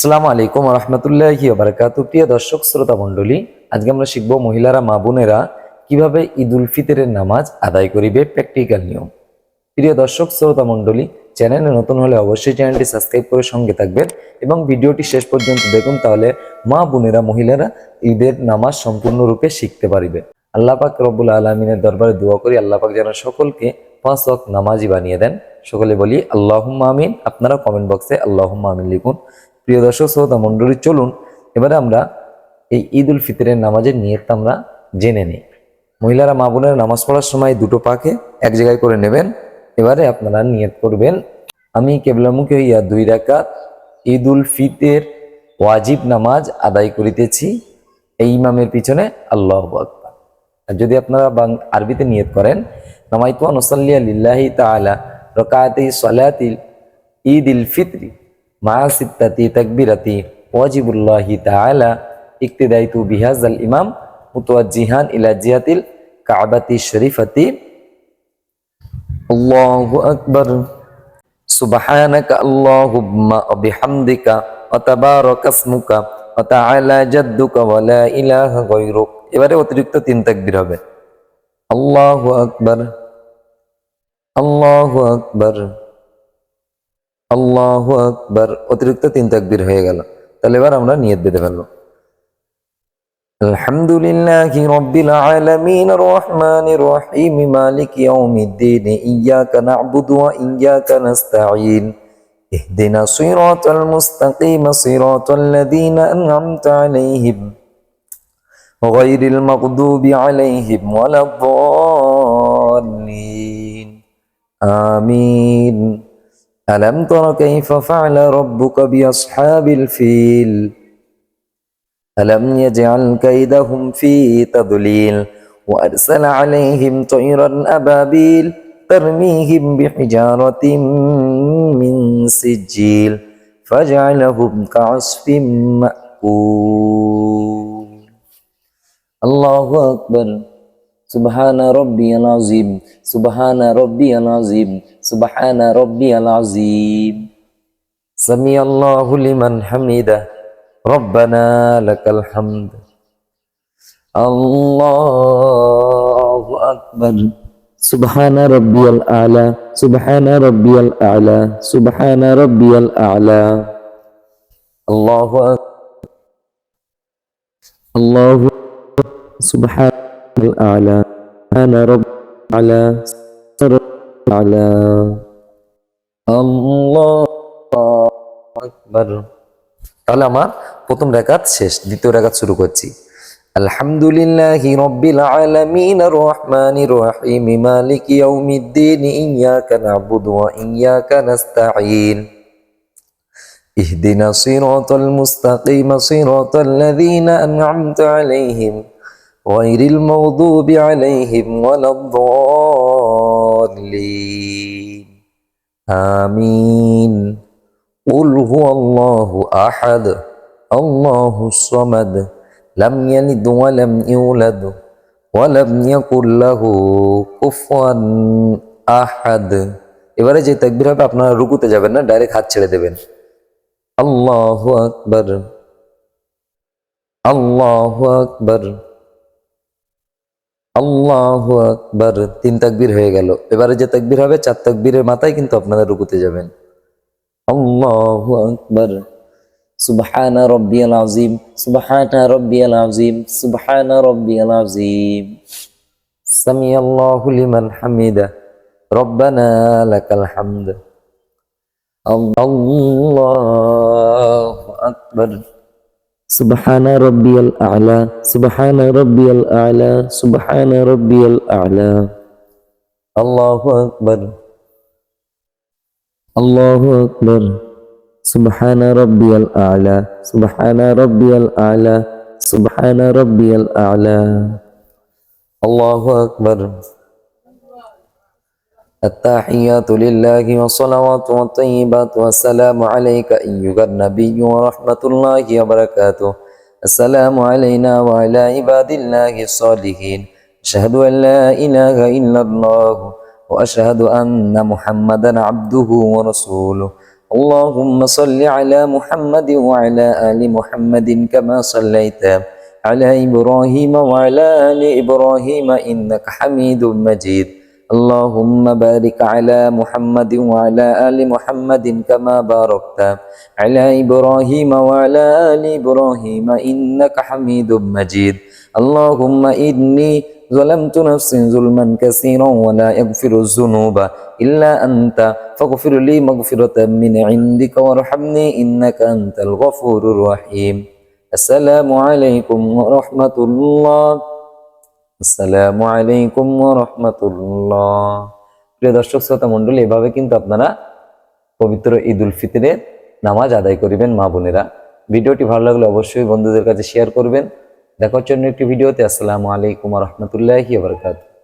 আসসালামু আলাইকুম রহমতুল্লাহি ওয়া বারাকাতুহু। প্রিয় দর্শক শ্রোতা মণ্ডলী, আজকে আমরা শিখব মহিলারা মা বোনেরা কিভাবে ঈদ উল ফিতরের নামাজ আদায় করিবে, প্র্যাকটিক্যাল নিয়ম। প্রিয় দর্শক শ্রোতা মণ্ডলী, চ্যানেলে নতুন হলে অবশ্যই চ্যানেলটি সাবস্ক্রাইব করে সঙ্গে থাকবেন এবং ভিডিওটি শেষ পর্যন্ত দেখুন, তাহলে মা বোনেরা মহিলারা ঈদের নামাজ সম্পূর্ণরূপে শিখতে পারিবে। আল্লাহ পাক রব্বুল আলামিনের দরবারে দোয়া করি আল্লাহ পাক যেন সকলকে 5 ওয়াক্ত নামাজি বানিয়ে দেন। সকলে বলি আল্লাহুম্মা আমিন। আপনারা কমেন্ট বক্সে আল্লাহুম্মা আমিন লিখুন। প্রিয় দর্শক শ্রোতা মণ্ডলী, চলুন এবারে আমরা এই ঈদ উল ফিতরের নামাজের নিয়তটা আমরা জেনে নিই। মহিলারা মা বোনেরা নামাজ পড়ার সময় দুটো পাকে এক জায়গায় করে নেবেন। এবারে আপনারা নিয়ত করবেন, আমি কেবলামুখী হইয়া 2 রাকাত ঈদ উল ফিতর ওয়াজিব নামাজ আদায় করিতেছি, এই ইমামের পিছনে আল্লাহু আকবার। আর যদি আপনারা আরবিতে নিয়ত করেন, নামাইতু আন উসাল্লিয়া লিল্লাহি তাআলা রাকাতাই সালাতিল ঈদিল ফিতরি মা সিত্তাতি তাকবিরাতি ওয়াজিবুল্লাহি তাআলা ইক্তিদাইতু বিহাজাল ইমাম মুতাওয়াজ্জিহান ইলা জিয়াতিল কাবাতি শরীফাতি। আল্লাহু আকবার। সুবহানাকা আল্লাহুম্মা ওয়া বিহামদিকা ওয়া তাবারাকা ইসমুকা ওয়া তাআলা জাদ্দুকা ওয়া লা ইলাহা গায়রুক। এবারে অতিরিক্ত 3 তাকবীর হবে। আল্লাহু আকবার, আল্লাহু আকবার, আল্লাহু আকবার। অতিরিক্ত 3 তাকবীর হয়ে গেল। তাহলে এবার আমরা নিয়ত বেঁধে ফেলবো। আলহামদুলিল্লাহি রাব্বিল আলামিন আর রহমানির রহিম মালিকি ইয়াউমিদ্দিন ইয়্যাকা না'বুদু ওয়া ইয়্যাকা নাস্তাঈন ইহদিনাস সিরাতাল মুস্তাকিম সিরাতাল লাযীনা আন'আমতা আলাইহিম গায়রিল মাগদুবি আলাইহিম ওয়ালাদ-দাল্লিন আমিন। ألم تر كيف فعل ربك بأصحاب الفيل ألم يجعل كيدهم في تضليل وأرسل عليهم طيرا أبابيل ترميهم بحجارة من سجيل فجعلهم كعصف مأكول. الله أكبر. سبحان ربي العظيم، سبحان ربي العظيم، سبحان ربي العظيم. سمع الله لمن حمده ربنا لك الحمد. الله أكبر. سبحان ربي الأعلى، سبحان ربي الأعلى، سبحان ربي الأعلى. الله أكبر. الله سبحان الأعلى، أنا رب على على. الله আকবার। তাহলে আমার প্রথম রাকাত শেষ, দ্বিতীয় রাকাত শুরু করছি। আলহামদুলিল্লাহি রাব্বিল আলামিন আর রহমানির রহিম মালিকি ইয়াউমিদ্দিন ইয়্যাকা না'বুদু ওয়া ইয়্যাকা নাস্তাঈন ইহদিনাস সিরাতাল মুস্তাকিম সিরাতাল লাযীনা আন'আমতা আলাইহিম গায়রিল মাগদুবি আলাইহিম ওয়ালাদ-দাল্লিন আমিন। قل هو الله أحد الله الصمد لم يلد ولم يولد ولم يكن له كفوا أحد। এবারে যে তাকবীর হবে আপনারা রুকুতে যাবেন না, ডাইরেক্ট হাত ছেড়ে দেবেন। আল্লাহু আকবার, আল্লাহু আকবার, আল্লাহু আকবার। 3 তাকবীর হয়ে গেল। এবারে যে তাকবীর হবে 4 তাকবীরের মাথায় কিন্তু আপনারা রুকুতে যাবেন। আল্লাহু আকবার। সুবহানা রাব্বিয়াল আযীম, সুবহানা রাব্বিয়াল আযীম, সুবহানা রাব্বিয়াল আযীম। সামিআল্লাহু লিমান হামিদা রব্বানা লাকাল হামদ। আল্লাহু আকবার। সুবহানা রাব্বিয়াল আ'লা, সুবহানা রাব্বিয়াল আ'লা, সুবহানা রাব্বিয়াল আ'লা। আল্লাহু আকবার, আল্লাহু আকবার। সুবহানা রাব্বিয়াল আ'লা, সুবহানা রাব্বিয়াল আ'লা, সুবহানা রাব্বিয়াল আ'লা। আল্লাহু আকবার। التحيات لله والصلوات والطيبات والسلام عليك أيها النبي ورحمة الله وبركاته. السلام علينا وعلى عباد الله الصالحين. أشهد أن لا إله إلا الله وأشهد أن محمدا عبده ورسوله. اللهم صل على محمد وعلى آل محمد كما صليت على إبراهيم وعلى آل إبراهيم إنك حميد مجيد اللهم بارك على محمد وعلى آل محمد كما باركت على إبراهيم وعلى آل إبراهيم إنك حميد مجيد اللهم إني ظلمت نفسي ظلما كثيرا ولا يغفر الذنوب إلا أنت فاغفر لي مغفرة من عندك وارحمني إنك أنت الغفور الرحيم السلام عليكم ورحمة الله আসসালামু আলাইকুম ওয়া রাহমাতুল্লাহ। প্রিয় দর্শক শ্রোতা মণ্ডলী, এভাবে কিন্তু আপনারা পবিত্র ঈদ উল ফিতরের নামাজ আদায় করিবেন মা বোনেরা। ভিডিওটি ভালো লাগলে অবশ্যই বন্ধুদের কাছে শেয়ার করবেন। দেখা হচ্ছে অন্য একটি ভিডিওতে। আসসালামু আলাইকুম ওয়া রাহমাতুল্লাহি ওয়া বারাকাতুহু।